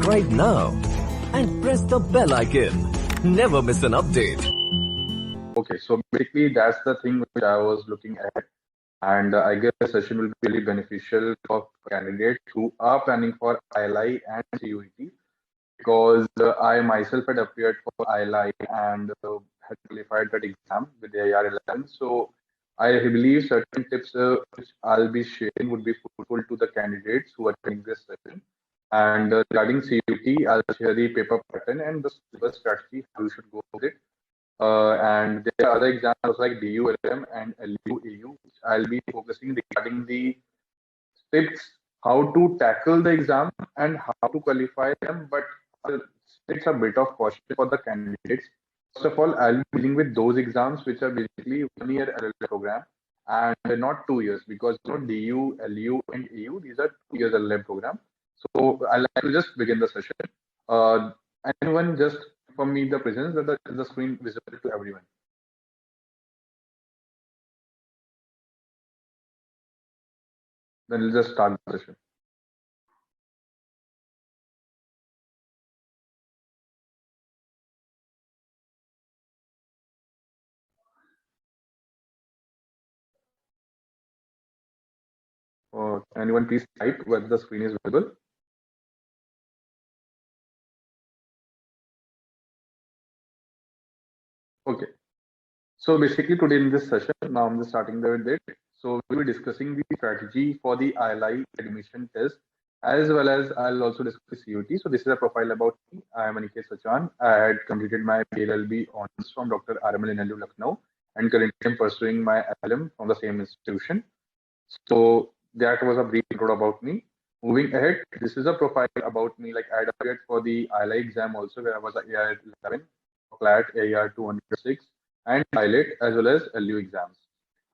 subscribe now and press the bell icon. Never miss an update. Okay, so basically that's the thing which I was looking at, and I guess the session will be really beneficial for candidates who are planning for ILI and CUET, because I myself had appeared for ILI and had qualified that exam with the AR11. So I believe certain tips which I'll be sharing would be fruitful to the candidates who are attending this session. And regarding CUT, I'll share the paper pattern and the syllabus strategy, how you should go with it. And there are other examples like DU LLM and LU AU, which I'll be focusing regarding the tips how to tackle the exam and how to qualify them. But it's a bit of caution for the candidates. First of all, I'll be dealing with those exams which are basically 1 year LLM program and not 2 years, because DU, LU, and AU, these are 2 years LLM program. So I'll like to just begin the session. Uh, Anyone just from me the presence that the screen visible to everyone. Then we'll just start the session. Anyone please type whether the screen is visible. Okay. So basically today in this session, now I'm just starting the date. So we'll be discussing the strategy for the ILI admission test, as well as I'll also discuss CUT. So this is a profile about me. I am Aniket Sachan. I had completed my PLLB honors from Dr. RML in Lucknow, and currently I'm pursuing my LLM from the same institution. So that was a brief intro about me. Moving ahead, this is a profile about me. Like I had appeared for the ILI exam also, where I was at AR11, CLAT AR206, and pilot as well as LU exams.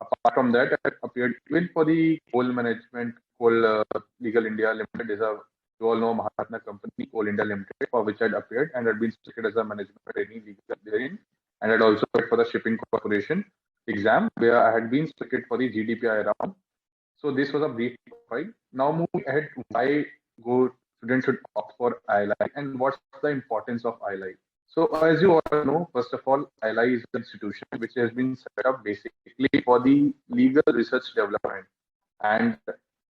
Apart from that, I appeared even for the coal management, coal Legal India Limited is a, you all know, Mahatma company, Coal India Limited, for which I had appeared and had been selected as a management training legal therein, and had also appeared for the shipping corporation exam, where I had been selected for the GDPI round. So this was a brief profile. Now moving ahead, why go students should opt for ILI and what's the importance of ILI. So as you all know, first of all, ILI is an institution which has been set up basically for the legal research development. And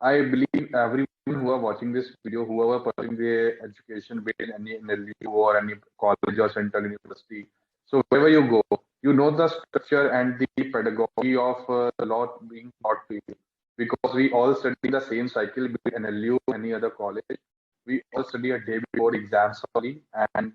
I believe everyone who are watching this video, whoever pursuing their education in any NLU or any college or central university, so wherever you go, you know the structure and the pedagogy of the law being taught to you, because we all study the same cycle, be it NLU or any other college. We all study a day before exams only. And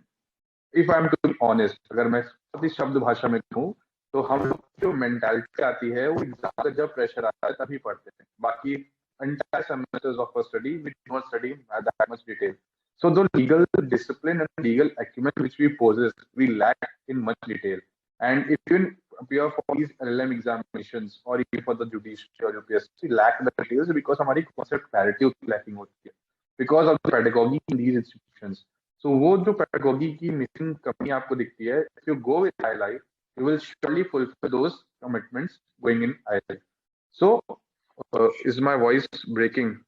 if I'm to be honest, अगर मैं बहुत ही शब्द भाषा में कहूँ, तो हम लोग की जो मेंटालिटी आती है वो एग्जाम का जब प्रेशर आता है तभी पढ़ते हैं. बाकी entire semesters of our study we do not study in that much detail. So the legal discipline and legal acumen which we possess, we lack in much detail. And if you appear for these LLM examinations or even for the judiciary or UPSC, lack the details because हमारी concept clarity lacking होती है because of the pedagogy in these institutions. So वो जो pedagogy की missing कमी आपको दिखती है, if you go with ILI, you will surely fulfill those commitments going in ILI. So is my voice breaking?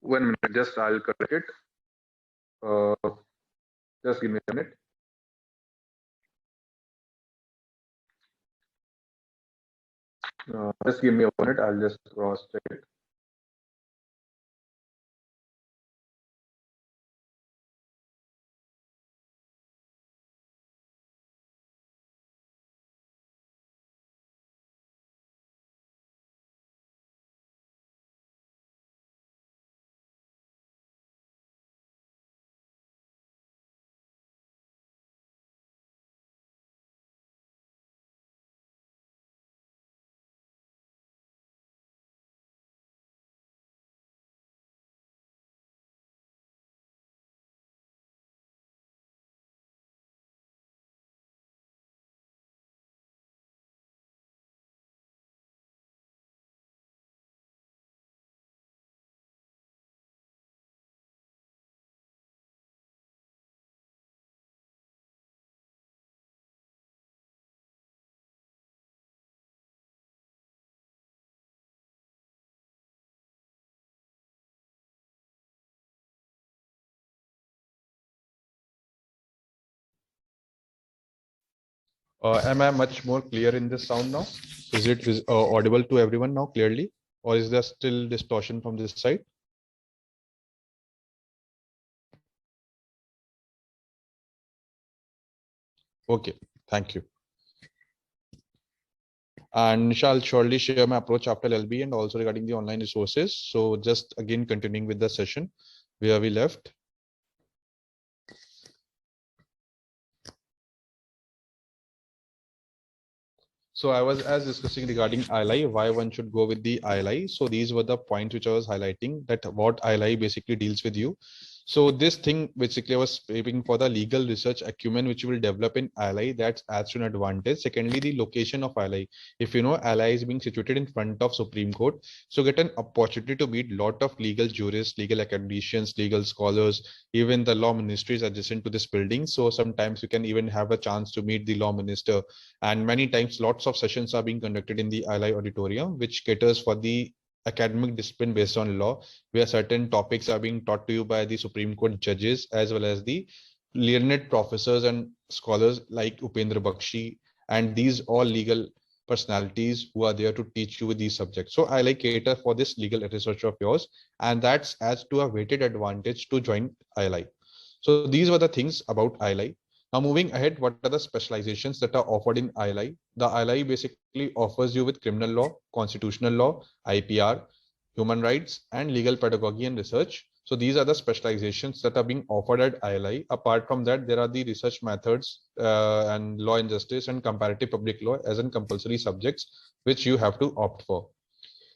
1 minute, just I'll correct it. Just give me a minute. Just give me a minute, I'll just cross check it. Am I much more clear in this sound now? Is it audible to everyone now clearly, or is there still distortion from this side? Okay, thank you. And shall surely share my approach after LB and also regarding the online resources. So just again continuing with the session where we left. So I was as discussing regarding ILI, why one should go with the ILI. So these were the points which I was highlighting, that what ILI basically deals with you. So this thing basically I was speaking for the legal research acumen which you will develop in ILI, that's adds to an advantage. Secondly, the location of ILI. If you know ILI is being situated in front of Supreme Court, so get an opportunity to meet lot of legal jurists, legal academicians, legal scholars, even the law ministry is adjacent to this building. So sometimes you can even have a chance to meet the law minister, and many times lots of sessions are being conducted in the ILI auditorium, which caters for the academic discipline based on law, where certain topics are being taught to you by the Supreme Court judges as well as the learned professors and scholars like Upendra Bakshi, and these all legal personalities who are there to teach you these subjects. So I like cater for this legal research of yours, and that's adds to a weighted advantage to join ILI. So these were the things about ILI. Now moving ahead, what are the specializations that are offered in ILI? The ILI basically offers you with criminal law, constitutional law, IPR, human rights, and legal pedagogy and research. So these are the specializations that are being offered at ILI. Apart from that, there are the research methods and law and justice and comparative public law as in compulsory subjects, which you have to opt for.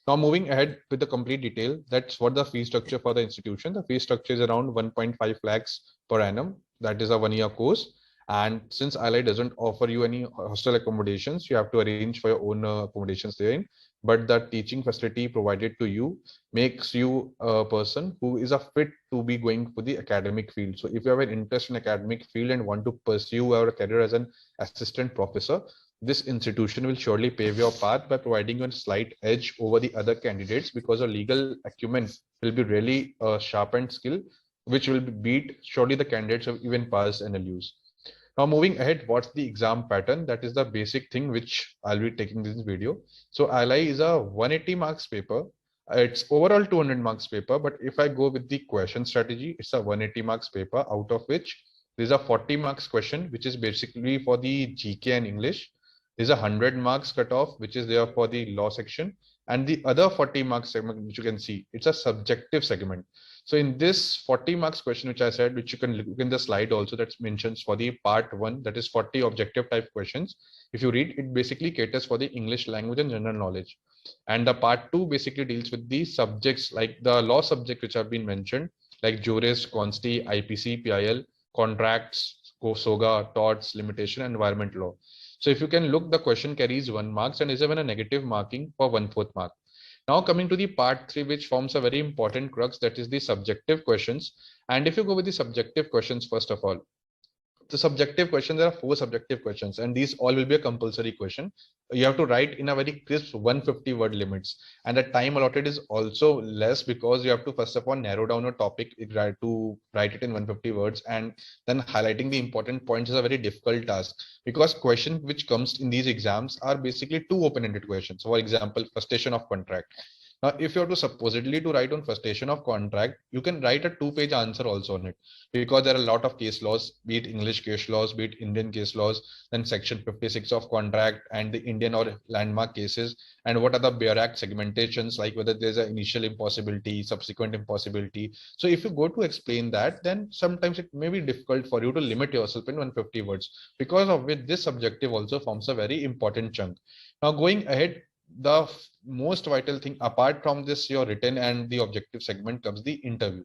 Now moving ahead with the complete detail, that's what the fee structure for the institution. The fee structure is around 1.5 lakhs per annum. That is a 1-year course. And since ILI doesn't offer you any hostel accommodations, you have to arrange for your own accommodations therein. But the teaching facility provided to you makes you a person who is a fit to be going for the academic field. So if you have an interest in academic field and want to pursue your career as an assistant professor, this institution will surely pave your path by providing you a slight edge over the other candidates, because your legal acumen will be really a sharpened skill, which will beat surely the candidates who have even passed NLUs. Now moving ahead, what's the exam pattern? That is the basic thing which I'll be taking this video. So ILI is a 180 marks paper. It's overall 200 marks paper, but if I go with the question strategy, it's a 180 marks paper, out of which there's a 40 marks question, which is basically for the GK and English. There's a 100 marks cutoff, which is there for the law section, and the other 40 marks segment, which you can see, it's a subjective segment. So in this 40 marks question, which I said, which you can look in the slide also, that mentions for the part 1, that is 40 objective type questions. If you read, it basically caters for the English language and general knowledge. And the part 2 basically deals with the subjects like the law subject, which have been mentioned, like juris, consti, IPC, PIL, contracts, SOGA, torts, limitation, and environment law. So if you can look, the question carries 1 marks and is even a negative marking for 1/4 mark. Now coming to the part 3, which forms a very important crux, that is the subjective questions. And if you go with the subjective questions, first of all, the subjective questions, there are 4 subjective questions, and these all will be a compulsory question. You have to write in a very crisp 150 word limits, and the time allotted is also less, because you have to first of all narrow down a topic to write it in 150 words, and then highlighting the important points is a very difficult task, because questions which comes in these exams are basically 2 open-ended questions. For example, frustration of contract. Now, if you have to supposedly to write on frustration of contract, you can write a 2-page answer also on it, because there are a lot of case laws, be it English case laws, be it Indian case laws, then section 56 of contract and the Indian or landmark cases, and what are the Bear Act segmentations, like whether there's an initial impossibility, subsequent impossibility. So if you go to explain that, then sometimes it may be difficult for you to limit yourself in 150 words, because of which this subjective also forms a very important chunk. Now going ahead, the most vital thing apart from this your written and the objective segment comes the interview.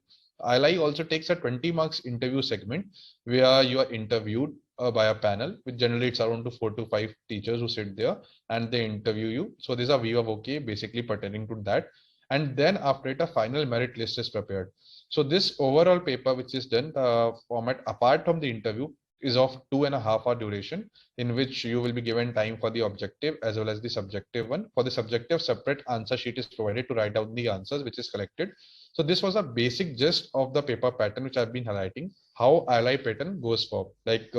ILI also takes a 20 marks interview segment, where you are interviewed by a panel, which generally it's around to 4 to 5 teachers who sit there and they interview you. So there's a view of okay basically pertaining to that, and then after it a final merit list is prepared. So this overall paper which is done, the format apart from the interview is of 2.5 hour duration, in which you will be given time for the objective as well as the subjective one. For the subjective, separate answer sheet is provided to write down the answers which is collected. So this was a basic gist of the paper pattern which I've been highlighting, how ILI pattern goes for, like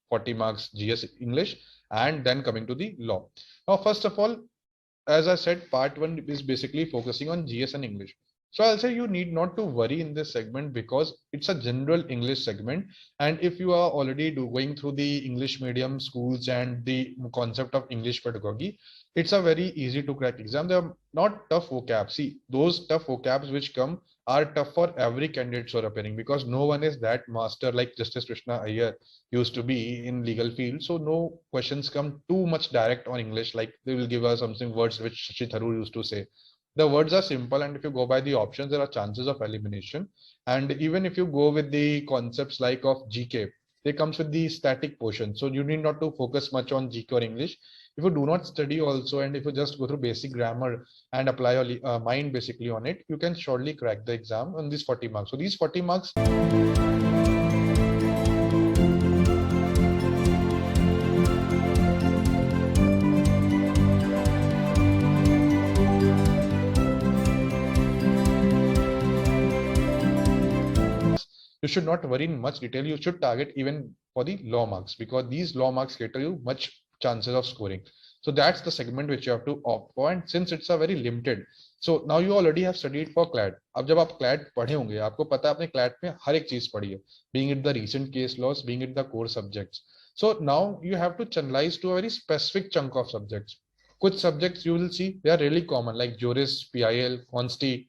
40 marks GS English and then coming to the law. Now, first of all, as I said, part one is basically focusing on GS and English. So I'll say you need not to worry in this segment because it's a general English segment. And if you are already going through the English medium schools and the concept of English pedagogy, it's a very easy to crack exam. They are not tough vocab. See, those tough vocabs which come are tough for every candidate who are appearing because no one is that master like Justice Krishna Iyer used to be in legal field. So no questions come too much direct on English, like they will give us something words which Shashi Tharoor used to say. The words are simple, and if you go by the options, there are chances of elimination. And even if you go with the concepts like of GK, they comes with the static portion. So you need not to focus much on GK or English. If you do not study also, and if you just go through basic grammar and apply your mind basically on it, you can surely crack the exam on these 40 marks. So these 40 marks you should not worry in much detail. You should target even for the law marks because these law marks cater you much chances of scoring. So that's the segment which you have to opt for, and since it's a very limited, so now you already have studied for CLAT. अब जब आप CLAT पढ़े होंगे, आपको पता है आपने CLAT में हर एक चीज पढ़ी है, being it the recent case laws, being it the core subjects. So now you have to channelize to a very specific chunk of subjects. कुछ subjects you will see they are really common like juris, PIL, consti,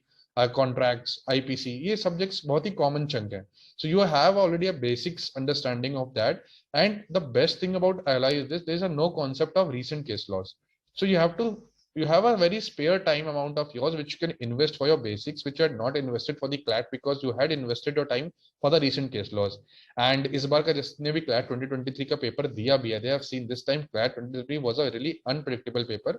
contracts, IPC. ये subjects बहुत ही common chunk है. So you have already a basics understanding of that. And the best thing about ILI is this, there's a no concept of recent case laws. So you have a very spare time amount of yours, which you can invest for your basics, which you had not invested for the CLAT because you had invested your time for the recent case laws. And इस बार का जिसने भी CLAT 2023 का paper दिया भी है, they have seen this time CLAT 2023 was a really unpredictable paper.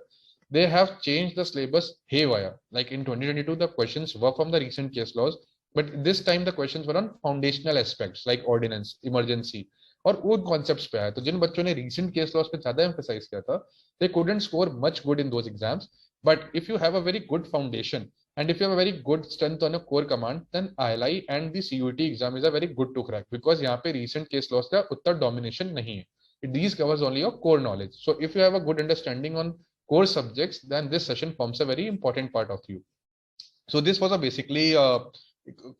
They have changed the syllabus haywire. Like in 2022, the questions were from the recent case laws, but this time the questions were on foundational aspects like ordinance, emergency, और उन concepts पे आया. तो जिन बच्चों ने recent case laws पे ज्यादा emphasise किया था, they couldn't score much good in those exams. But if you have a very good foundation and if you have a very good strength on a core command, then ILI and the CUET exam is a very good to crack because यहाँ पे recent case laws का उतना domination नहीं है. These covers only your core knowledge. So if you have a good understanding on core subjects, then this session forms a very important part of you. So this was a basically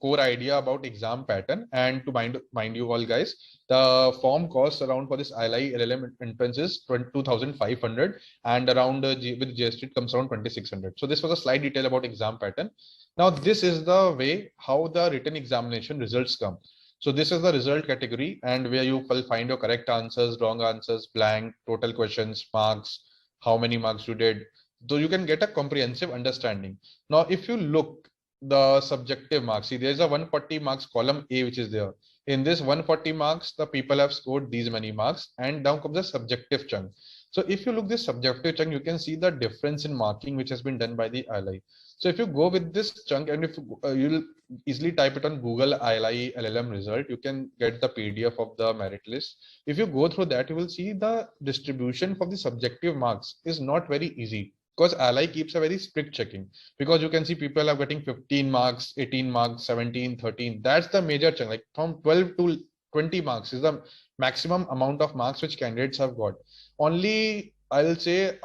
core idea about exam pattern. And to mind you all guys, the form costs around for this ILI LLM entrance is 2,500 and around with GST it comes around 2,600. So this was a slight detail about exam pattern. Now this is the way how the written examination results come. So this is the result category and where you will find your correct answers, wrong answers, blank, total questions, marks, how many marks you did. So you can get a comprehensive understanding. Now, if you look the subjective marks, see there's a 140 marks column A which is there. In this 140 marks, the people have scored these many marks, and down comes the subjective chunk. So if you look this subjective chunk, you can see the difference in marking which has been done by the ILI. So if you go with this chunk and if you'll easily type it on Google ILI LLM result, you can get the PDF of the merit list. If you go through that, you will see the distribution for the subjective marks is not very easy because ILI keeps a very strict checking, because you can see people are getting 15 marks, 18 marks, 17, 13. That's the major chunk, like from 12 to 20 marks is the maximum amount of marks which candidates have got. Only I'll say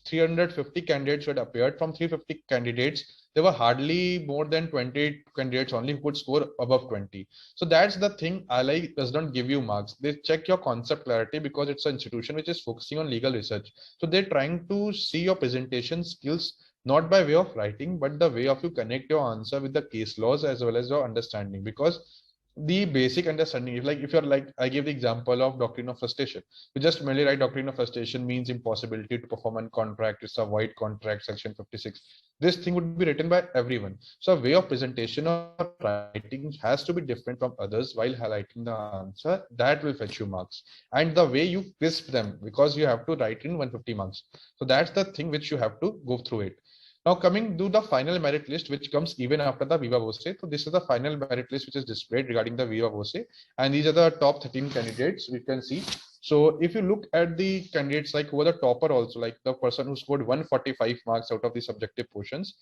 350 candidates had appeared. From 350 candidates, there were hardly more than 20 candidates only who could score above 20. So that's the thing, ILI does not give you marks. They check your concept clarity because it's an institution which is focusing on legal research. So they're trying to see your presentation skills, not by way of writing, but the way of you connect your answer with the case laws as well as your understanding. Because the basic understanding is like, if you're like, I give the example of doctrine of frustration. You just merely write doctrine of frustration means impossibility to perform a contract, it's a void contract, section 56. This thing would be written by everyone. So a way of presentation or writing has to be different from others while highlighting the answer. That will fetch you marks. And the way you crisp them, because you have to write in 150 marks. So that's the thing which you have to go through it. Now coming to the final merit list, which comes even after the Viva Voce. So this is the final merit list which is displayed regarding the Viva Voce, and these are the top 13 candidates we can see. So if you look at the candidates, like who were the topper also, like the person who scored 145 marks out of the subjective portions,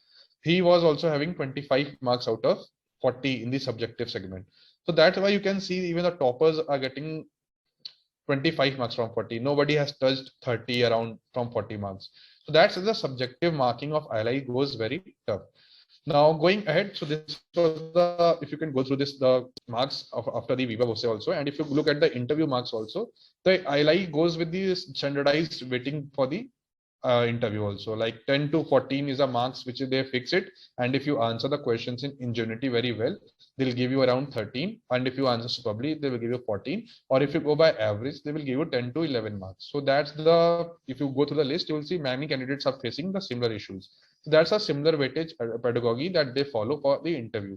he was also having 25 marks out of 40 in the subjective segment. So that's why you can see even the toppers are getting 25 marks from 40. Nobody has touched 30 around from 40 marks. So that's the subjective marking of ILI goes very tough. Now going ahead, so this was the, if you can go through this, the marks of after the Viva Voce also, and if you look at the interview marks also, the ILI goes with the standardized weighting for the interview also, like 10 to 14 is a marks which they fix it, and if you answer the questions in ingenuity very well, they'll give you around 13, and if you answer superbly, they will give you 14, or if you go by average, they will give you 10 to 11 marks. So that's the, if you go through the list, you will see many candidates are facing the similar issues. So that's a similar weightage pedagogy that they follow for the interview.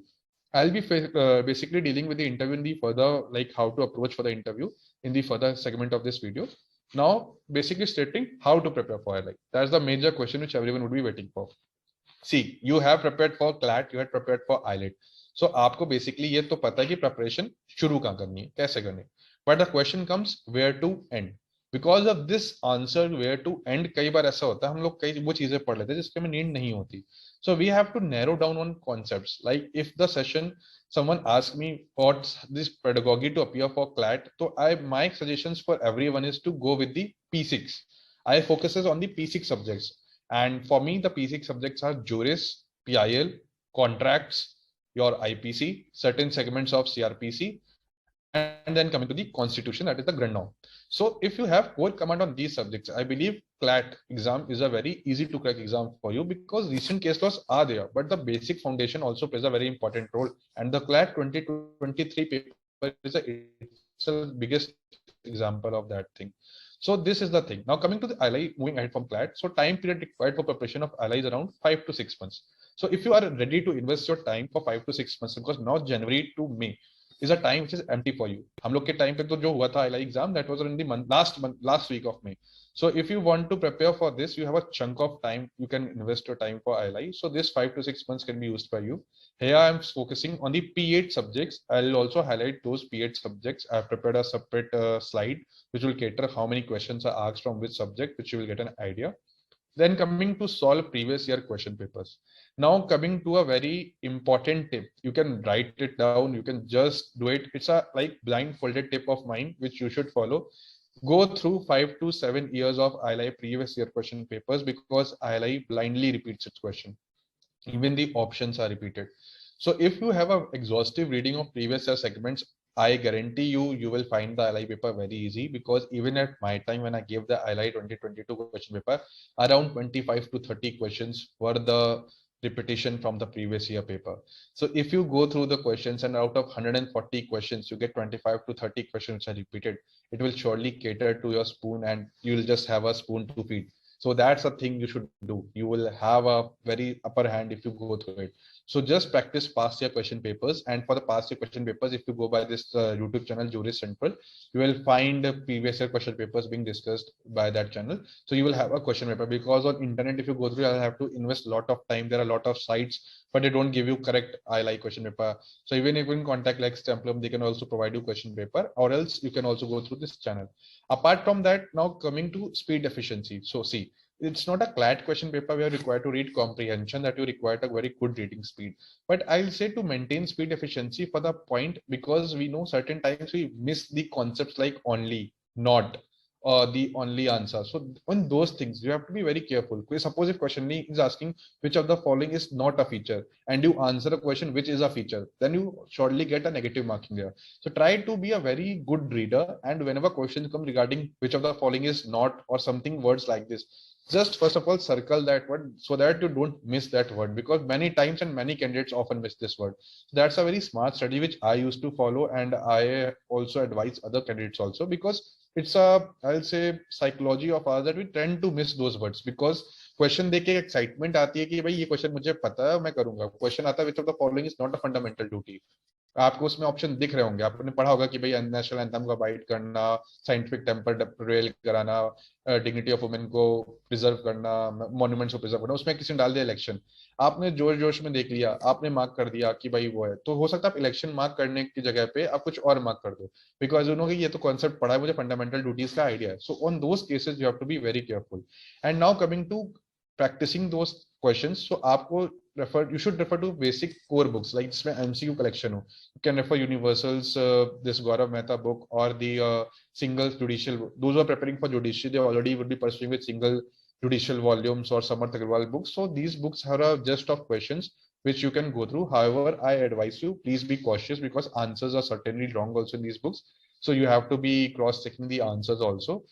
I'll be basically dealing with the interview in the further, like how to approach for the interview in the further segment of this video. Now, basically stating how to prepare for ILI. That's the major question which everyone would be waiting for. See, you have prepared for CLAT, you have prepared for IELTS. So आपको basically ये तो पता है कि preparation शुरू कहाँ करनी है, कैसे करनी है. But the question comes where to end. Because of this answer where to end, कई बार ऐसा होता है हम लोग कई वो चीजें पढ़ लेते हैं जिसके में नीड नहीं होती. So we have to narrow down on concepts. Like if the session someone asks me what's this pedagogy to appear for CLAT, so my suggestions for everyone is to go with the P6. I focuses on the P6 subjects, and for me the P6 subjects are juris, PIL, contracts, your IPC, certain segments of CRPC, and then coming to the constitution, that is the grand norm. So if you have core command on these subjects, I believe CLAT exam is a very easy to crack exam for you, because recent case laws are there, but the basic foundation also plays a very important role, and the CLAT 2023 paper is the biggest example of that thing. So this is the thing. Now coming to the ILI, moving ahead from CLAT, so time period required for preparation of ILI is around 5 to 6 months. So if you are ready to invest your time for 5 to 6 months, because now January to May is a time which is empty for you. हम लोग के time पे तो जो हुआ था ILI exam, that was in the last week of May. So if you want to prepare for this, you have a chunk of time, you can invest your time for ILI. So this 5 to 6 months can be used by you. Here I am focusing on the P8 subjects. I'll also highlight those P8 subjects. I've prepared a separate slide which will cater how many questions are asked from which subject, which you will get an idea. Then coming to solve previous year question papers. Now coming to a very important tip. You can write it down, you can just do it. It's a like blindfolded tip of mine which you should follow. Go through 5 to 7 years of ILI previous year question papers, because ILI blindly repeats its question. Even the options are repeated. So if you have an exhaustive reading of previous year segments, I guarantee you will find the ILI paper very easy, because even at my time when I gave the ILI 2022 question paper, around 25 to 30 questions were the repetition from the previous year paper. So if you go through the questions and out of 140 questions, you get 25 to 30 questions which are repeated, it will surely cater to your spoon and you will just have a spoon to feed. So that's a thing you should do. You will have a very upper hand if you go through it. So just practice past year question papers. And for the past year question papers, if you go by this YouTube channel, Juris Central, you will find the previous year question papers being discussed by that channel. So you will have a question paper, because on internet, if you go through, I'll have to invest a lot of time. There are a lot of sites, but they don't give you correct ILI question paper. So even if you can contact like Stemplum, they can also provide you question paper, or else you can also go through this channel. Apart from that, now coming to speed efficiency. So see, it's not a CLAT question paper where you're required to read comprehension, that you require a very good reading speed. But I'll say to maintain speed efficiency for the point, because we know certain times we miss the concepts like only, not, or the only answer. So on those things, you have to be very careful. Suppose if question is asking which of the following is not a feature, and you answer a question which is a feature, then you surely get a negative marking there. So try to be a very good reader, and whenever questions come regarding which of the following is not, or something words like this, just first of all circle that word so that you don't miss that word, because many times and many candidates often miss this word. So that's a very smart strategy which I used to follow, and I also advise other candidates also, because it's a, I'll say, psychology of ours that we tend to miss those words, because question देख के excitement आती है कि भाई ये question मुझे पता है मैं करूंगा. क्वेश्चन आता है which of the following is not a fundamental duty. आपको उसमें ऑप्शन दिख रहे होंगे, आपने पढ़ा होगा कि भाई नेशनल एंथम का बाइट करना, साइंटिफिक टेम्पर रेल कराना, डिग्निटी ऑफ वुमेन को प्रिजर्व करना, मॉन्यूमेंट्स को प्रिजर्व करना, उसमें किसी ने डाल दिया इलेक्शन. आपने जोश जोश में देख लिया, आपने मार्क कर दिया कि भाई वो है, तो हो सकता है आप इलेक्शन मार्क करने की जगह पे आप कुछ और मार्क कर दो, बिकॉज यू नो कि ये तो कॉन्सेप्ट पढ़ा है, मुझे फंडामेंटल ड्यूटीज का आइडिया है. So on those cases you have to be very careful. And now coming to practicing those questions. So आपको you should refer to basic core books like जिसमें MCQ collection हो. You can refer Universal's this Gaurav Mehta book or the single judicial. Those who are preparing for judiciary, they already would be pursuing with single judicial volumes or Samarth Agarwal books. So these books have a just of questions which you can go through. However, I advise you, please be cautious because answers are certainly wrong also in these books. So you have to be cross-checking the answers also.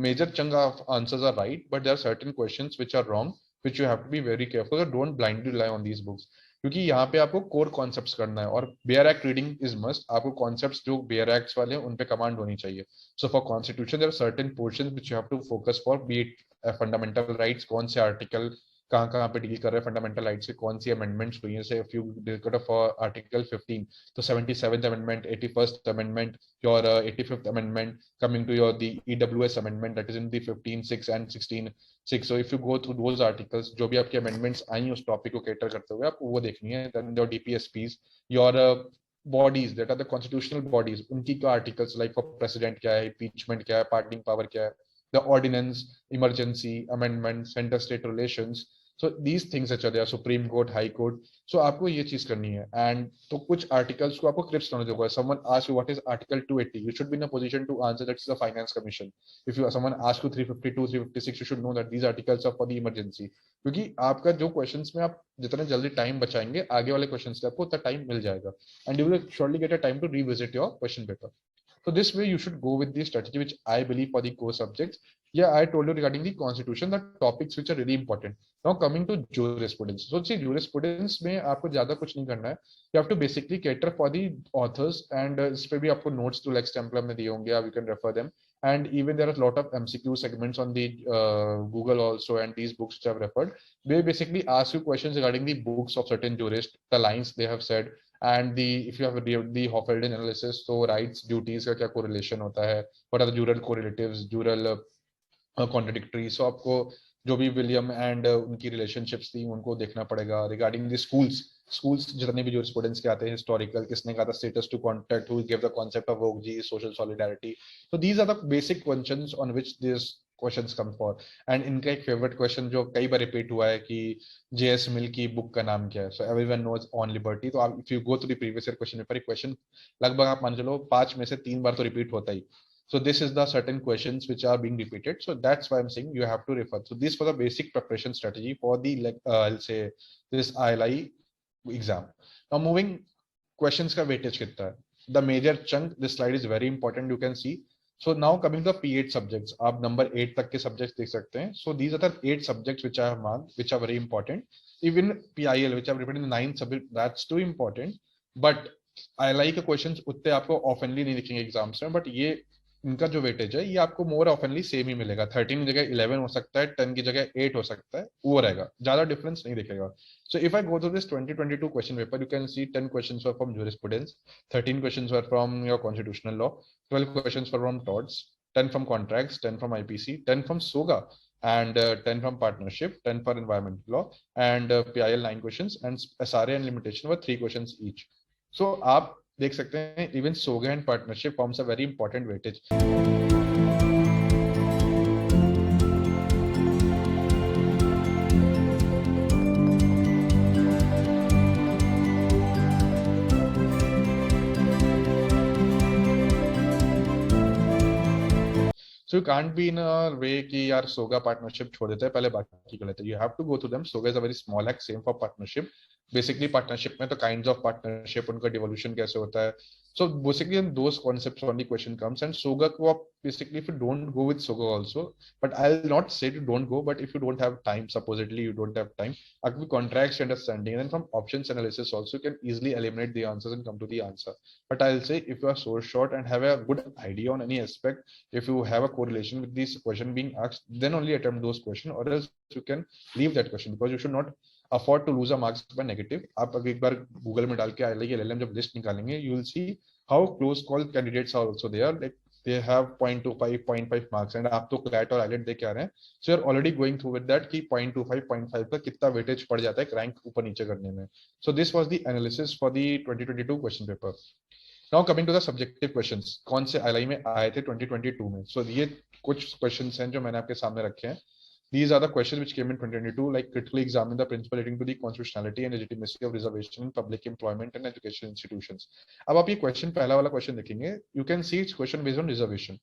Major chunk of answers are right, but there are certain questions which are wrong, which you have to be very careful. So don't blindly rely on these books. क्योंकि यहाँ पे आपको core concepts करना है और bare act reading is must. आपको concepts जो bare acts वाले हैं उन पे कमांड होनी चाहिए. So for constitution there are certain portions which you have to focus for, be it fundamental rights, कौन से आर्टिकल कहाँ पे डील कर रहे हैं फंडामेंटल राइट्स के, कौन सी अमेंडमेंट्स हुई है. से if you discuss for article 15 तो 77th amendment, 81st amendment, your 85th amendment, coming to your the EWS amendment that is in the 15(6) and 16(6). So if you go through those articles, जो भी आपकी amendments आई उस topic को cater करते हुए आपको वो देखनी है. Then your DPSPs, your bodies that are the constitutional bodies, उनकी क्या articles like for president क्या है, impeachment क्या है, pardoning power क्या है, the ordinance, emergency, amendment, center state relations. So these things are there, Supreme Court, High Court. So आपको ये चीज करनी है. And तो कुछ articles को आपको क्रिप्स knowledge होगा. Someone asks you what is Article 280, you should be in a position to answer that is the Finance Commission. If you someone asks you 352, 356, you should know that these articles are for the emergency. क्योंकि आपका जो questions में आप जितने जल्दी time बचाएंगे आगे वाले questions से आपको उतना time मिल जाएगा. And you will surely get a time to revisit your question paper. So this way you should go with the strategy which I believe for the core subjects. Yeah, I told you regarding the constitution, the topics which are really important. Now coming to jurisprudence. So see, jurisprudence में आपको ज़्यादा कुछ नहीं करना है. You have to basically cater for the authors and इस पे भी आपको notes to Lex Templar में दिए होंगे. You can refer them. And even there are a lot of MCQ segments on the Google also, and these books which I've referred. They basically ask you questions regarding the books of certain jurists, the lines they have said, and the if you have the Hoffelden analysis, so rights duties का क्या correlation होता है, what are the jural correlatives, jural contradictory. So आपको जो भी William and उनकी relationships थी उनको देखना पड़ेगा. रिगार्डिंग द स्कूल्स जितने भी ज्यूरिस्प्रूडेंस के आते हैं, हिस्टोरिकल किसने कहा था, status to contract, who give the concept of Volksgeist, social solidarity. तो these are the basic questions on which this questions come for. And इनका एक फेवरेट क्वेश्चन जो कई बार रिपीट हुआ है कि जेएस मिल की बुक का नाम क्या है. So everyone knows on liberty. तो आप if you go to the previous year question paper, question लगभग आप मान चलो 5 में से 3 बार तो रिपीट होता ही. So this is the certain questions which are being repeated. So that's why I'm saying you have to refer. So this was a basic preparation strategy for the I'll say this ILI exam. Now moving questions का weightage कितना है. The major chunk, this slide is very important. You can see. So now coming to the P8 subjects, आप number 8 तक के subjects देख सकते हैं. So these are the 8 subjects which I have marked, which are very important. Even PIL, which I've written in the 9th subject, that's too important. But ILI के questions उतने आपको oftenly नहीं दिखेंगे exams में, but ये इनका जो weightage है ये आपको मोर ऑफनली सेम ही मिलेगा. 13 की जगह 11 हो सकता है, 10 की जगह 8 हो सकता है, वो रहेगा, ज्यादा डिफरेंस नहीं दिखेगा. So if I go through this 2022 question paper, you can see 10 questions were from jurisprudence, 13 questions were from your constitutional law, 12 questions were from torts, 10 from contracts, 10 from IPC, 10 from SOGA, and 10 from partnership, 10 for environmental law, and PIL 9 questions, and SRA and limitation were 3 questions each. So आप देख सकते हैं even SOGA and partnership forms a very important weightage. So you can't be in a way कि यार सोगा partnership छोड़ देते हैं पहले बाकी कर लेते हैं. You have to go through them. सोगा is a very small act, same for partnership. Basically partnership में तो काइंड्स ऑफ पार्टनरशिप, उनका डिवोल्यूशन कैसे होता है. So basically those concepts only question comes. And सोगा को आप basically if you don't go with सोगा also, but I will not से to don't go, but if you don't have time, supposedly you don't have time, आपकी contracts understanding and from options analysis also you can easily eliminate the answers and come to the answer. But I will say if you are so short and have a good idea on any aspect, if you have a correlation with this question being asked, then only attempt those questions, or else you can leave that question, because you should not afford to lose a marks by negative. आप अगर एक बार Google में डाल के IIT LLM जब list निकालेंगे, you will see how close call candidates are also there. Like they have 0.25, 0.5 marks, and आप तो CLAT और ILET दे के आ रहे हैं, so you're already going through with that कि 0.25, 0.5 का कितना weightage पड़ जाता है रैंक ऊपर नीचे करने में. So this was the analysis for the 2022 question paper. Now coming to the subjective questions, कौन से ILI में आए थे 2022 में. So ये कुछ questions हैं जो मैंने आपके सामने रखे हैं. These are the questions which came in 2022, like critically examine the principle relating to the constitutionality and legitimacy of reservation in public employment and education institutions. अब आप ये question पहला वाला question देखेंगे, you can see it's question based on reservation.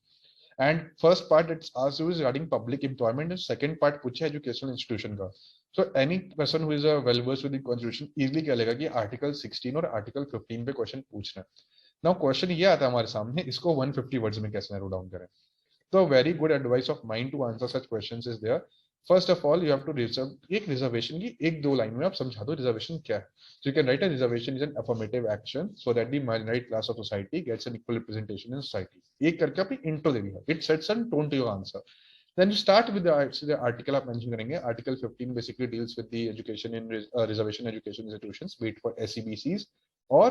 And first part it's asked you is regarding public employment, and second part पूछा educational institution का. So any person who is well versed with the constitution easily कह लेगा कि article 16 और article 15 पे question पूछना है. Now question ये आता है हमारे सामने, इसको 150 words में कैसे narrow down करें. So very good advice of mine to answer such questions is there. First of all, you have to reserve एक reservation की एक दो लाइन में आप समझा दो reservation क्या है. So you can write a reservation is an affirmative action so that the minority class of society gets an equal representation in society. एक करके आपने intro दे दिया. It sets a tone to your answer. Then you start with the article आप mention करेंगे. Article 15 basically deals with the education in reservation education institutions, be it for SEBCs or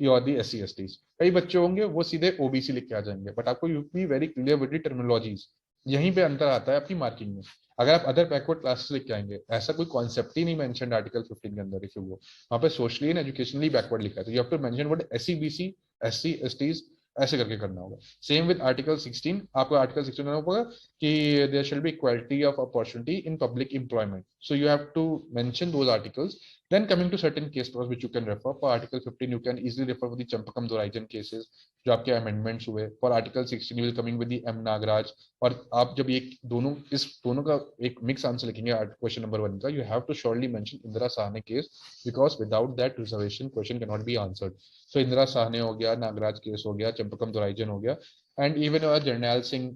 और दी SC/STs. कई बच्चे होंगे वो सीधे OBC लिख के आ जाएंगे, बट आपको you be very clear with the terminologies. यहीं पे अंतर आता है आपकी मार्किंग में. अगर आप अदर बैकवर्ड क्लासेस लिख के आएंगे, ऐसा कोई कॉन्सेप्ट ही नहीं मेंशन आर्टिकल 15 के अंदर. इफ यू गो वहां पे सोशली एंड एजुकेशनली बैकवर्ड लिखा है, तो you have to mention what SEBC SC/STs ऐसे करके करना होगा. सेम विद आर्टिकल 16, आपको आर्टिकल 16 में होगा कि there shall be equality of opportunity in public employment. So you have to mention those articles. Then coming to certain case laws which you can refer. For Article 15, you can easily refer for the Champakam Doraisen cases, जो आपके amendments हुए. For Article 16, you will coming with the M Nagaraj. और आप जब ये दोनों इस दोनों का एक mix answer लिखेंगे question number 1 का, you have to surely mention Indira Sahni case, because without that reservation question cannot be answered. So Indira Sahni हो गया, नागराज केस हो गया, Champakam Doraisen हो गया, and even Jarnail Singh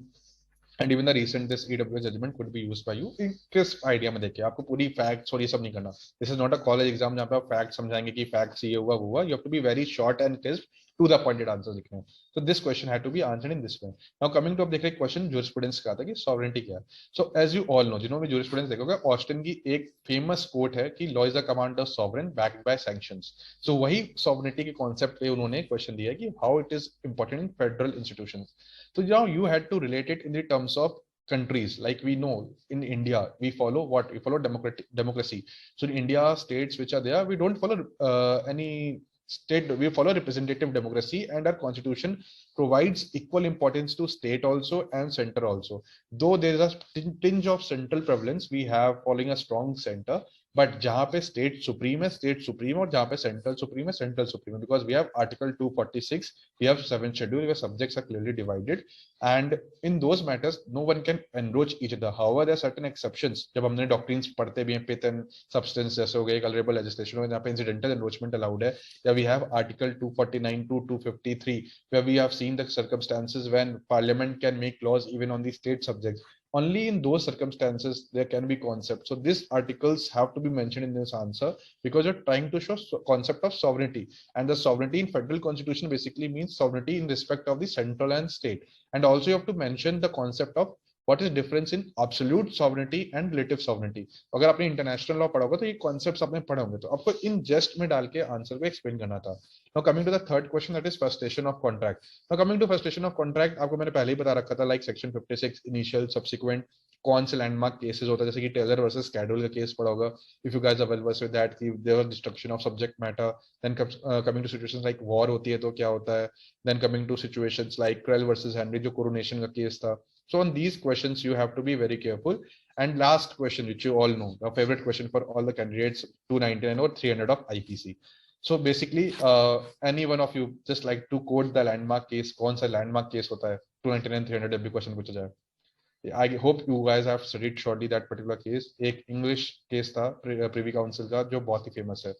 and even the recent this EWS judgment could be used by you. crisp idea में देखिए, आपको पूरी facts और ये सब नहीं करना. This is not a college exam जहाँ पे आप facts समझाएंगे कि facts ये हुआ वो हुआ. You have to be very short and crisp to the pointed answers लिखने हैं. So this question had to be answered in this way. Now coming to आप देख रहे question jurisprudence का था कि sovereignty क्या है. So as you all know, जिन्होंने jurisprudence देखोगे, ऑस्टिन की एक famous quote है कि law is the command of sovereign backed by sanctions. So वही sovereignty के concept पे उन्होंने question दिया है कि how it is important in federal institutions. So now you had to relate it in the terms of countries. Like we know in India, we follow what? We follow democracy. So in India, states which are there, we don't follow any state, we follow representative democracy, and our constitution provides equal importance to state also and center also. Though there is a tinge of central prevalence, we have following a strong center, but जहाँ पे state supreme है state supreme, और जहाँ पे central supreme है central supreme, because we have article 246, we have 7 schedule where subjects are clearly divided, and in those matters no one can enroach each other. However, there are certain exceptions. जब हमने doctrines पढ़ते भी हैं, pith and substance जैसे हो गए, colorable legislation हो, जहाँ पे incidental enroachment allowed है, या we have article 249 to 253 where we have seen the circumstances when parliament can make laws even on the state subjects. Only in those circumstances there can be concepts. So these articles have to be mentioned in this answer, because you're trying to show concept of sovereignty, and the sovereignty in federal constitution basically means sovereignty in respect of the central and state. And also you have to mention the concept of what is difference in absolute sovereignty and relative sovereignty. अगर आपने international law पढ़ा होगा तो ये concepts आपने पढ़े होंगे, तो आपको in just में डाल के आंसर को explain करना था. Now coming to the third question, that is frustration of contract. Now coming to frustration of contract, आपको मैंने पहले ही बता रखा था, like section 56 initial subsequent कौन से लैंडमार्क केसेस होता है, जैसे कि टेलर वर्सेस कैडुअल का केस पड़ा होगा. If you guys are well versed with that, कि there was destruction of subject matter. Then coming to situations like war होती है तो क्या होता है. Then coming to situations like Krell versus Henry जो कोरोनेशन का केस था. So on these questions you have to be very careful. And last question, which you all know, a favorite question for all the candidates, 299 or 300 of IPC. So basically any one of you just like to quote the landmark case. कौन सा landmark case होता है 299 300 जब भी question पूछा जाए. I hope you guys have studied shortly that particular case. एक English case था Privy Council का जो बहुत ही famous है.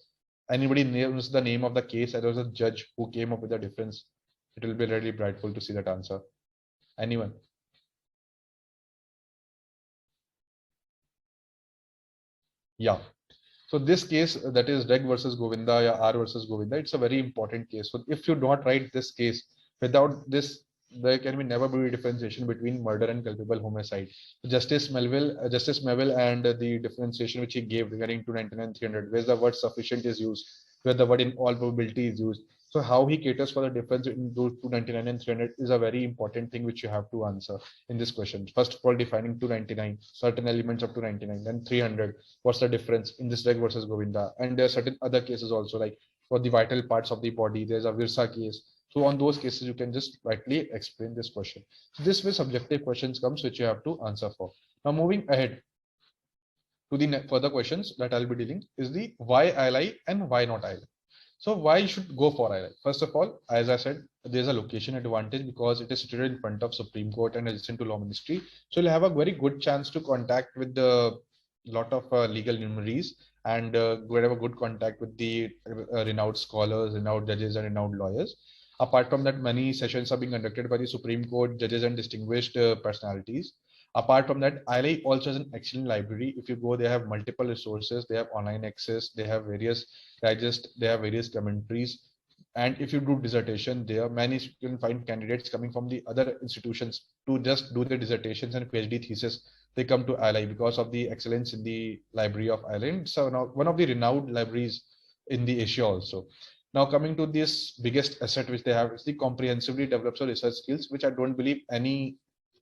Anybody knows the name of the case? There was a judge who came up with the difference. It will be really brightful to see that answer. Anyone? Yeah. So this case, that is Reg versus Govinda, या R versus Govinda, it's a very important case. So if you don't write this case, without this, there can be never be differentiation between murder and culpable homicide. Justice Melville and the differentiation which he gave regarding 299 300, where the word sufficient is used, where the word in all probability is used. So how he caters for the difference in those 299 and 300 is a very important thing which you have to answer in this question. First of all, defining 299, certain elements of 299, then 300, what's the difference in this Reg versus Govinda. And there are certain other cases also, like for the vital parts of the body, there's a Virsa case. So on those cases, you can just rightly explain this question. So this way subjective questions comes which you have to answer for. Now moving ahead, to the further questions that I'll be dealing is the why ILI and why not ILI. So why you should go for ILI? First of all, as I said, there's a location advantage because it is situated in front of Supreme Court and adjacent to Law Ministry. So you'll have a very good chance to contact with the lot of legal luminaries and have a good contact with the renowned scholars, renowned judges, and renowned lawyers. Apart from that, many sessions are being conducted by the Supreme Court judges and distinguished personalities. Apart from that, ILI also has an excellent library. If you go, they have multiple resources. They have online access. They have various digest. They have various commentaries. And if you do dissertation, there many you can find candidates coming from the other institutions to just do their dissertations and PhD thesis. They come to ILI because of the excellence in the library of ILI. So now one of the renowned libraries in the Asia also. Now coming to this biggest asset which they have is the comprehensively developed research skills, which I don't believe any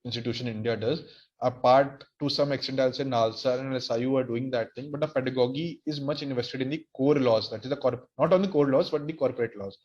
institution in India does. Apart to some extent, I'll say NALSA and SIU are doing that thing, but the pedagogy is much invested in the core laws. That is the not only core laws, but the corporate laws.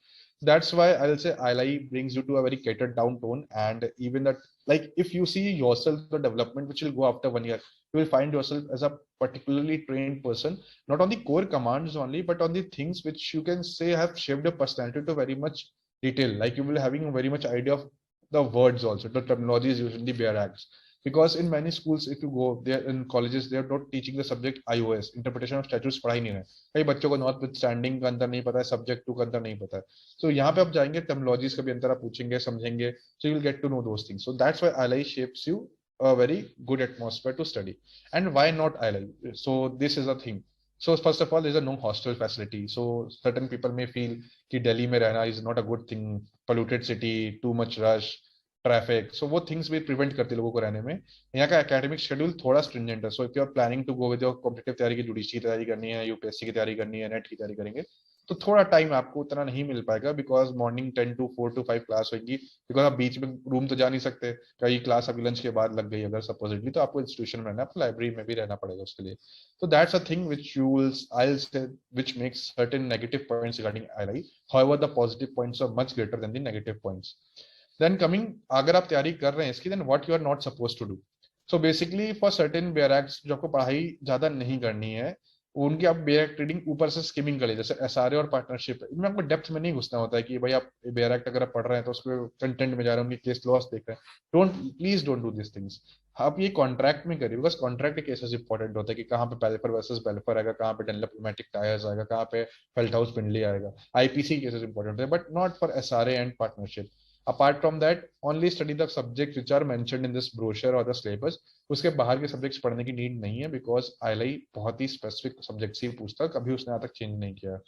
That's why I'll say ILI brings you to a very catered down tone. And even that, like if you see yourself, the development which will go after 1 year, you will find yourself as a particularly trained person, not on the core commands only, but on the things which you can say have shaped your personality to very much detail. Like you will having very much idea of the words also, the terminologies used in the bare acts. Because in many schools, if you go there in colleges, they are not teaching the subject IOS, interpretation of statutes पढ़ा ही नहीं है. कई बच्चों को notwithstanding का अंतर नहीं पता है, subject to का अंतर नहीं पता है. So यहाँ पे आप जाएंगे, terminologies का भी अंतर आप पूछेंगे, समझेंगे. So you will get to know those things. So that's why ILI shapes you a very good atmosphere to study. And why not ILI? So this is a thing. So first of all, there's a no hostel facility. So certain people may feel कि Delhi में रहना is not a good thing, polluted city, too much rush, traffic. So वो things भी prevent करती है लोगों को रहने में. यहाँ का एकेडमिक शेड्यूल थोड़ा स्ट्रिंजेंट है. So if you are planning to go with your competitive तैयारी की, जुडिशरी की तैयारी करनी है, यूपीएससी की तैयारी करनी है, नेट की तैयारी करेंगे, तो थोड़ा टाइम आपको उतना नहीं मिल पाएगा. Because morning 10 to 4 to 5 class होगी. बिकॉज आप बीच में रूम तो जा नहीं सकते. कई क्लास अभी लंच के बाद लग गई अगर सपोजिटली, तो आपको इंस्टीट्यूशन में रहना, आपको लाइब्रेरी में भी रहना पड़ेगा उसके लिए. तो that's a thing which you will I say which makes certain negative points regarding ILI. However the positive points are much greater than the negative points. Then coming, अगर आप तैयारी कर रहे हैं इसकी, then what you are not supposed to do. So basically for certain bare acts जो आपको पढ़ाई ज्यादा नहीं करनी है, उनकी आप बेयर एक्ट रीडिंग ऊपर से स्किमिंग कर लीजिए. जैसे SRA और पार्टनरशिप, इनमें आपको डेप्थ में नहीं घुसना होता है कि भाई आप बेयर एक्ट अगर आप पढ़ रहे हैं तो उसके कंटेंट में जा रहे हैं, उनकी केस लॉस देख रहे हैं. Please don't do this things. आप ये कॉन्ट्रैक्ट में करिए, बिकॉज कॉन्ट्रैक्ट केसेस इंपॉर्टेंट होता है कि कहाँ पे पेल्फर वर्सेस बेल्फर आएगा, कहाँ पे डनलप न्यूमेटिक टायर्स आएगा, कहाँ पे फेल्टहाउस पिंडली आएगा. IPC केसेस इंपॉर्टेंट है, but not for SRA and partnership. Apart from that, only study the subjects which are mentioned in this brochure or the syllabus. उसके बाहर के सब्जेक्ट्स पढ़ने की नीड नहीं है, बिकॉज ILI बहुत ही स्पेसिफिक सब्जेक्ट्स ही पूछता है, कभी उसने आज तक चेंज नहीं किया.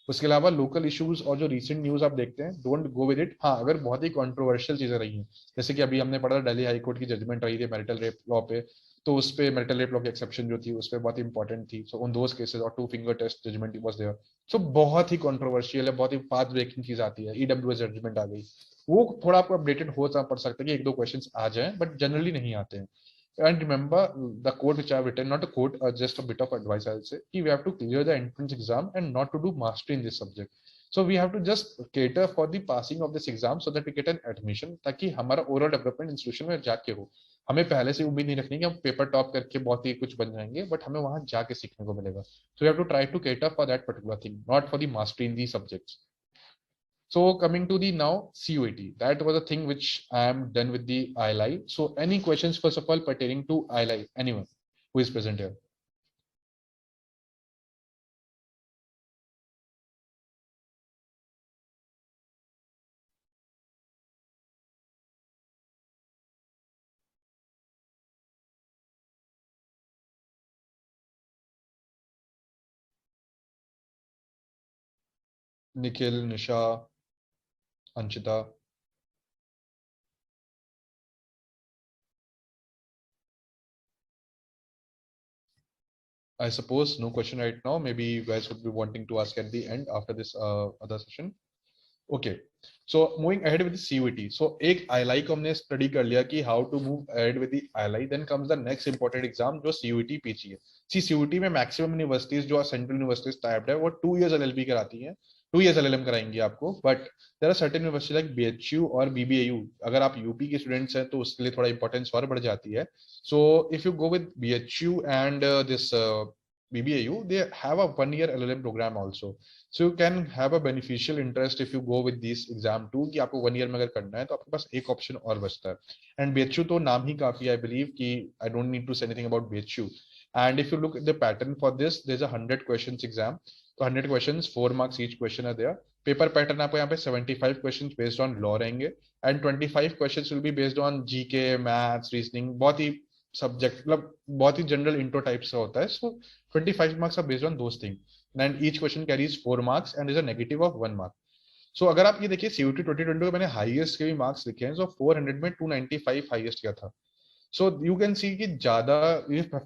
उसके अलावा लोकल इश्यूज और जो रीसेंट न्यूज आप देखते हैं, डोंट गो विद इट. हाँ, अगर बहुत ही कंट्रोवर्शियल चीजें रही हैं, जैसे कि अभी हमने पढ़ा दिल्ली हाई कोर्ट की जजमेंट रही थी मैरिटल रेप लॉ पे, तो उस पे मैरिटल रेप लॉ की एक्सेप्शन जो थी उस पे बहुत इंपॉर्टेंट थी. सो ऑन दोस केसेस और 2 finger test judgment was there. So बहुत ही कंट्रोवर्शियल है, बहुत ही पाथ ब्रेकिंग चीज आती है. EWS जजमेंट आ गई, वो थोड़ा आपको अपडेटेड हो पड़ सकता है कि 1-2 क्वेश्चंस आ जाएं, बट जनरली नहीं आते हैं. And remember the quote which I have written, not a quote, just a bit of advice I'll say, we have to clear the entrance exam and not to do mastery in this subject. So we have to just cater for the passing of this exam so that we get an admission, ताकि हमारा overall development institution में जाके हो. हमें पहले से उम्मीद नहीं रखनी कि हम पेपर टॉप करके बहुत ही कुछ बन जाएंगे, बट हमें वहां जाके सीखने को मिलेगा. So we have to try to cater for that particular thing, not for the mastery in these subjects. So coming to the now CUET, that was a thing which I am done with the ILI. So any questions first of all pertaining to ILI? Anyone who is present here? Nikhil, Nisha, Anchita. I suppose no question right now. Maybe you guys would be wanting to ask at the end after this other session. Okay, so moving ahead with the CUET. So एक ILI को हमने study कर लिया कि how to move ahead with the ILI. Then comes the next important exam जो CUET PG है. See CUET में maximum universities जो central universities typed है वो 2 years LLB कराती हैं. 2 years LLM कराएंगी आपको, but there are certain university like BHU और BBAU. अगर आप यूपी के स्टूडेंट्स हैं तो उसके लिए थोड़ा इंपॉर्टेंस और बढ़ जाती है. So if you go with BHU and this BBAU, they have a 1 year LLM program also. So you can have a beneficial interest if you go with this exam too, कि आपको 1 year में अगर करना है तो आपके पास एक option और बचता है. एंड BHU तो नाम ही काफी, आई बिलीव कि I don't need to say anything about BHU. And if you look at the pattern for this, there's a 100 questions exam. So 100 questions, 4 marks each question are there. Paper pattern आपको यहाँ पे 75 questions based on law रहेंगे and 25 questions will be based on GK, maths, reasoning. बहुत ही subject, मतलब बहुत ही general intro type से होता है. So 25 marks are based on those thing and each question carries 4 marks and is a negative of 1 mark. So अगर आप ये देखिए CUT 2020 को मैंने हाईएस्ट के भी मार्क्स लिखे हैं. सो 400 में 295 हाईएस्ट किया था. सो यू कैन सी कि ज्यादा,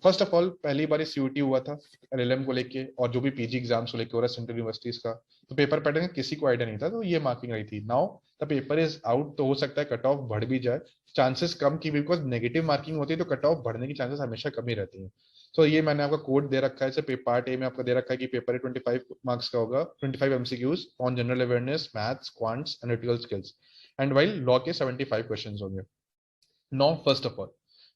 फर्स्ट ऑफ ऑल पहली बार CUT हुआ था LLM को लेके, और जो भी PG एग्जाम्स को लेके हो रहा है सेंट्रल यूनिवर्सिटीज का, तो पेपर पैटर्न किसी को आइडिया नहीं था, तो ये मार्किंग रही थी. Now the paper is out, तो हो सकता है कट ऑफ बढ़ भी जाए, चांसेस कम की, बिकॉज नेगेटिव मार्किंग होती है तो कट ऑफ बढ़ने की चांसेस हमेशा कम ही रहती है. तो ये मैंने आपका कोड दे रखा है, जैसे पार्ट ए में आपका दे रखा है कि पेपर 25 मार्क्स का होगा, 25 MCQs on general awareness, maths, quants, analytical skills, and while law के 75 क्वेश्चंस होंगे. Now first of all,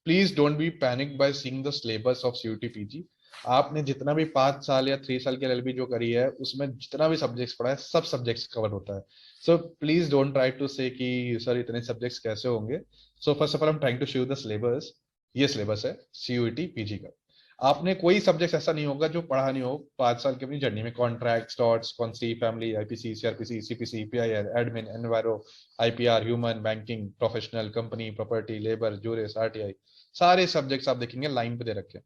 please don't be panic by seeing the syllabus of CUT PG. आपने जितना भी 5 साल या 3 साल की LLB जो करी है, उसमें जितना भी सब्जेक्ट्स पढ़ा है, सब सब्जेक्ट्स कवर होता है. So please don't try to say कि सर इतने सब्जेक्ट्स कैसे होंगे. So first of all I am trying to show the syllabus. ये सिलेबस है CUT PG का. आपने कोई सब्जेक्ट ऐसा नहीं होगा जो पढ़ा नहीं हो 5 साल की अपनी जर्नी में. Contract, stats, consti, family, IPC, CRPC, CPC, PIL, admin, enviro, IPR, human, banking, professional, company, property, labour, juris, RTI, सारे सब्जेक्ट्स आप देखेंगे लाइन पे दे रखे हैं.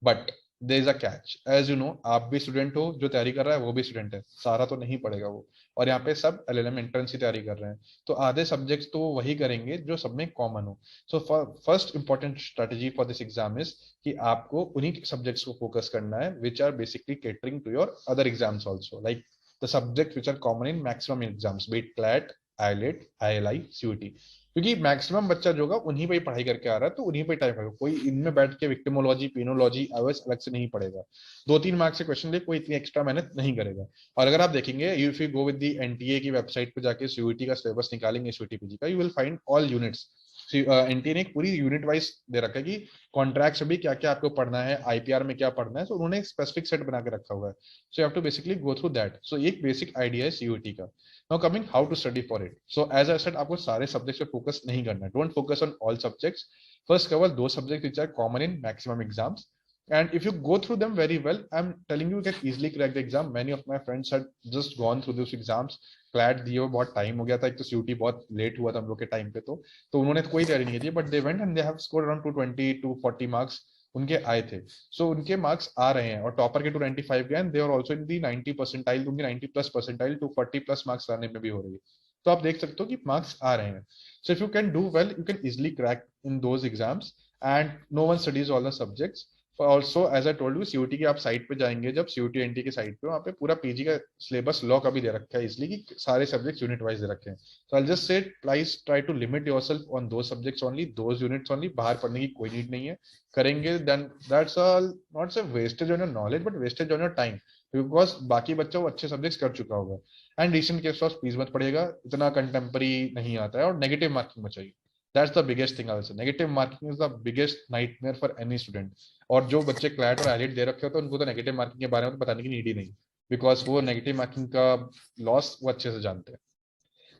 But there is a catch, as you know, आप भी स्टूडेंट हो, जो तैयारी कर रहा है वो भी स्टूडेंट है, सारा तो नहीं पढ़ेगा वो. और यहाँ पे सब LLM एंट्रेंस की तैयारी कर रहे हैं, तो आधे सब्जेक्ट्स तो वही करेंगे जो सब में कॉमन हो. So first important strategy for this exam is कि आपको उन्हीं सब्जेक्ट्स को फोकस करना है which are basically catering to your other exams also, like the subject which are common in maximum exams, be it CLAT, ILIT, ILI, CUT. क्योंकि maximum बच्चा जो होगा उन्हीं पे पढ़ाई करके आ रहा है, तो उन्हीं पे टाइम लगेगा. कोई इनमें बैठ के विक्टिमोलॉजी, पिनोलॉजी, आईओएस अलग से नहीं पढ़ेगा. 2-3 मार्क्स के क्वेश्चन लिए कोई इतनी एक्स्ट्रा मेहनत नहीं करेगा. और अगर आप देखेंगे, if you go with the NTA की वेबसाइट पे जाके CUT का सिलेबस निकालेंगे, CUT PG का, you will find all units. NTA ने एक पूरी यूनिट वाइज दे रखा है कि कॉन्ट्रैक्ट्स में भी क्या क्या आपको पढ़ना है, IPR में क्या पढ़ना है. तो उन्होंने एक स्पेसिफिक सेट बना के रखा हुआ है. So you have to basically go through that. So एक बेसिक आइडिया है CUT का. Now coming how to study for it. So as I said, आपको सारे सब्जेक्ट्स पे फोकस नहीं करना है. Don't focus on all subjects. First cover those subjects which are common in maximum exams. And if you go through them very well, I'm telling you can easily crack the exam. Many of my friends had just gone through those exams. CLAT दिए हुए बहुत time हो गया था, एक तो CUT बहुत late हुआ था हम लोग के टाइम पे, तो उन्होंने कोई तैयारी नहीं की थी, but they went and they have scored around 220 240 marks उनके आए थे. सो उनके मार्क्स आ रहे हैं, और टॉपर के 295 गए, they are also in the 90 percentile, उनकी 90 प्लस परसेंटाइल 240 प्लस मार्क्स लाने में भी हो रही है. तो आप देख सकते हो कि मार्क्स आ रहे हैं. So if you can do well, you can easily crack in those exams, and no one studies all the subjects. Also as I told you, CUT की आप साइट पे जाएंगे, जब CUT NT की साइट पे, वहाँ पे पूरा PG का सिलेबस लॉ का भी दे रखा है, इसलिए कि सारे सब्जेक्ट्स यूनिट वाइज दे रखे हैं. So I just say please try to limit yourself on those subjects only, those units only. बाहर पढ़ने की कोई नीड नहीं है. करेंगे then that's all, not say wastage on your knowledge, but wastage on your time, because बाकी बच्चा वो अच्छे सब्जेक्ट्स कर चुका होगा. And recent case of please मत पढ़िएगा, इतना कंटेम्परी नहीं आता है, और नेगेटिव मार्किंग बचाइए. That's the biggest thing also. Negative marking is the biggest nightmare for any student. और जो बच्चे CLAT और ILIT दे रखे होते हैं, उनको तो नेगेटिव मार्किंग के बारे में तो बताने की नीड ही नहीं, बिकॉज वो नेगेटिव मार्किंग का लॉस वो अच्छे से जानते हैं.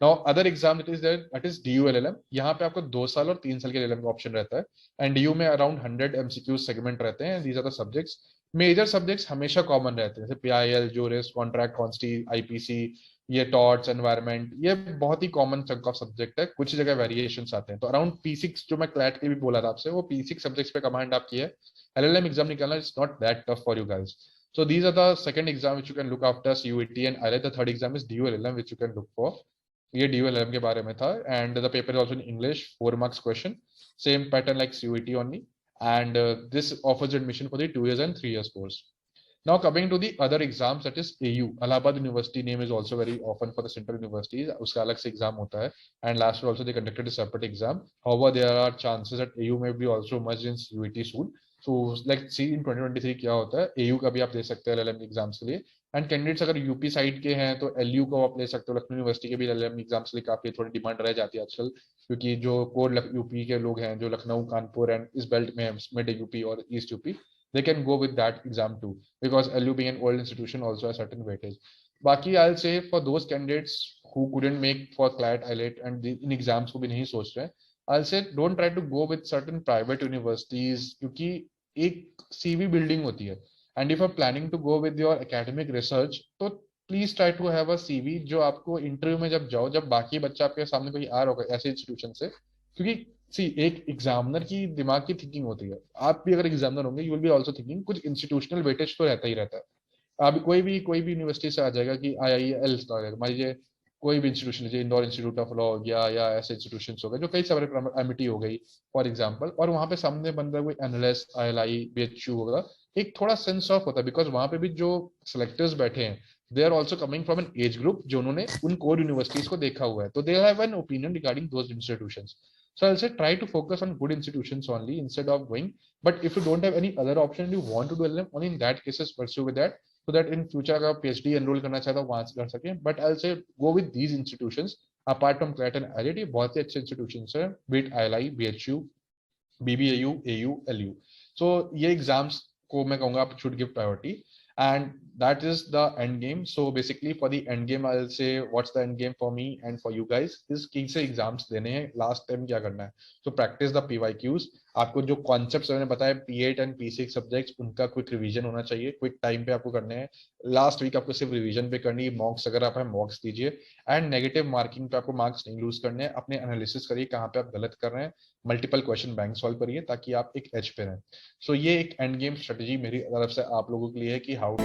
Now other exam that is there, that is DU LLM. यहाँ पे आपको 2 साल और 3 साल के LLM का ऑप्शन रहता है, एंड DU में अराउंड 100 MCQ सेगमेंट रहते हैं. These are the subjects. Major subjects हमेशा कॉमन रहते हैं, जैसे PIL, juris, contract, consti, IPC, ये टॉर्ट्स, एनवायरमेंट, ये बहुत ही कॉमन चंक ऑफ सब्जेक्ट है. कुछ जगह वेरिएशंस आते हैं. तो अराउंड P6 जो मैं CLAT के भी बोला था आपसे, वो P6 सब्जेक्ट्स पे कमांड आपकी है. LLM एग्जाम निकालना is not that tough for you guys. So these are the second exam which you can look after CUET and IIT. The third exam is DU LLM which you can look for. ये DU LLM के बारे में था, and the paper is also in English, 4 marks question, same pattern like CUET only, and this offers admission for the 2 years and 3 years course. Now coming to the other exams, that is AU, Allahabad University name is also very often for the central universities. उसका अलग से exam होता है, and last year also they conducted a separate exam. However, there are chances that AU may be also merged in CUET soon. So like see in 2023 क्या होता है, AU का भी आप दे सकते हैं LLM एग्जाम्स के लिए. एंड कैंडिडेट्स अगर यूपी साइड के हैं तो एलयू को आप ले सकते हो, लखनऊ यूनिवर्सिटी के भी एलएलएम एग्जाम्स लिए काफी थोड़ी डिमांड रह जाती है आजकल, क्योंकि जो कोर यूपी के लोग हैं जो लखनऊ, कानपुर एंड इस बेल्ट में मिड यूपी और east UP, they can go with that exam too, because LU being an old institution also has certain weightage. Baki, I'll say for those candidates who couldn't make for CLAT, ILIT and in exams को भी नहीं सोच रहे, I'll say don't try to go with certain private universities, क्योंकि एक CV building होती है, and if you're planning to go with your academic research, तो please try to have a CV जो आपको इंटरव्यू में जब जाओ, जब बाकी बच्चा आपके सामने कोई आ रहा होगा ऐसे इंस्टीट्यूशन से, क्योंकि सी एक एग्जामिनर की दिमाग की थिंकिंग होती है, आप भी अगर एग्जामिनर होंगे you will be also thinking, कुछ इंस्टीट्यूशनल वेटेज तो रहता ही रहता है। अब कोई भी यूनिवर्सिटी से आ जाएगा कि IIL मान लीजिए, कोई भी इंस्टीट्यूशन लीजिए, इंदौर इंस्टीट्यूट ऑफ लॉ गया या ऐसे इंस्टीट्यूशन हो गए जो कई सारे, MIT हो गई फॉर एग्जाम्पल, और वहां पे सामने बंदा कोई एनालिस्ट, ILI, BHU होगा, एक थोड़ा सेंस ऑफ होता है, बिकॉज वहां पे भी जो सिलेक्टर्स बैठे हैं they are also coming from an age group जो उन्होंने उन कोर यूनिवर्सिटीज को देखा हुआ है, तो they have an opinion regarding those institutions. So I'll say try to focus on good institutions only instead of going. But if you don't have any other option, you want to do LLM, only in that cases pursue with that, so that in future अगर PhD enroll करना चाहे तो वहां से कर सकें. But I'll say go with these institutions apart from CLAT and IIT. बहुत ही अच्छे institutions हैं, be it ILI, BHU, BBAU, AU, LU. So ये exams को मैं कहूँगा आप should give priority. And that is the end game. So basically for the end game, I'll say what's the end game for me and for you guys is कि से exams देने हैं, last time क्या करना है, तो practice the PYQs. आपको जो कॉन्सेप्ट्स मैंने बताया P8 एंड P6 सब्जेक्ट्स, उनका क्विक रिवीजन होना चाहिए, क्विक टाइम पे आपको करने हैं, लास्ट वीक आपको सिर्फ रिवीजन पे करनी है, मॉक्स अगर आप है मॉक्स दीजिए, एंड नेगेटिव मार्किंग पे आपको मार्क्स नहीं लूज करने हैं, अपने एनालिसिस करिए कहाँ पे आप गलत कर रहे हैं, मल्टीपल क्वेश्चन बैंक सॉल्व करिए ताकि आप एक एज पे रहें. सो ये एक एंड गेम स्ट्रेटेजी मेरी तरफ से आप लोगों के लिए है कि हाउ